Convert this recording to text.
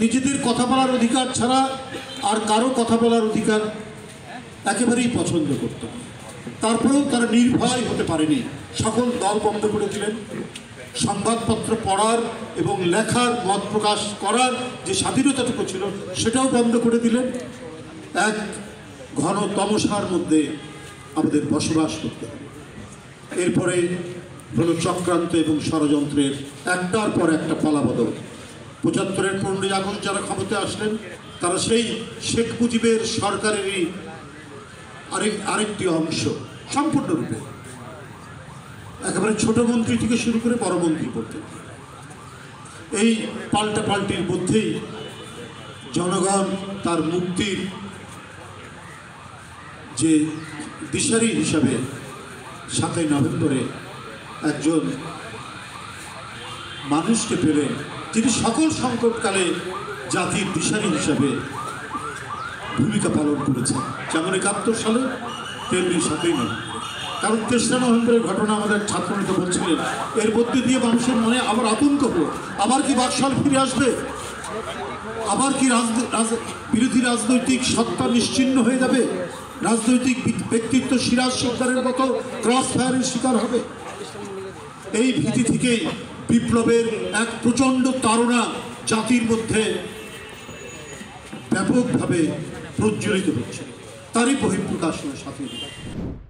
নিজেদের কথা বলার অধিকার ছাড়া আর কারো কথা বলার অধিকার একেবারেই পছন্দ করত। তারপরেও তারা নির্ভয় হতে পারেনি। সকল দল বন্ধ করে দিলেন। সংবাদপত্র পড়ার এবং লেখার, মত প্রকাশ করার যে স্বাধীনতাটুকু ছিল সেটাও বন্ধ করে দিলেন। এক ঘন তমসার মধ্যে আমাদের বসবাস করতে হবে। এরপরে হলো চক্রান্ত এবং ষড়যন্ত্রের একটার পর একটা পালাবদল। ৭৫-এর ১৫ই আগস্ট যারা ক্ষমতায় আসলেন তারা সেই শেখ মুজিবের সরকারেরই আরেকটি অংশ সম্পূর্ণরূপে। একেবারে ছোট মন্ত্রী থেকে শুরু করে বড় মন্ত্রী পর্যন্ত এই পাল্টাপাল্টির মধ্যেই জনগণ তার মুক্তির যে দিশারি হিসাবে ৭ই নভেম্বরে একজন মানুষকে পেলেন যিনি সকল সংকটকালে জাতির দিশারি হিসাবে ভূমিকা পালন করেছেন। যেমন ৭১ সালে তেমনি ৭ই নভেম্বর। কারণ ৩রা নভেম্বরের ঘটনা আমাদের ছাত্রনেতা বলছিলেন, এর মধ্যে দিয়ে মানুষের মনে আবার আতঙ্ক হলো, আবার কি বাকশাল ফিরে আসবে, আবার কি বিরোধী রাজনৈতিক সত্তা নিশ্চিহ্ন হয়ে যাবে, রাজনৈতিক ব্যক্তিত্ব সিরাজ শিকদারের মতো ক্রস ফায়ারের শিকার হবে। এই ভীতি থেকেই বিপ্লবের এক প্রচণ্ড তাড়না জাতির মধ্যে ব্যাপকভাবে প্রজ্বলিত হচ্ছে। তারই বহিঃপ্রকাশ ৭ই নভেম্বর।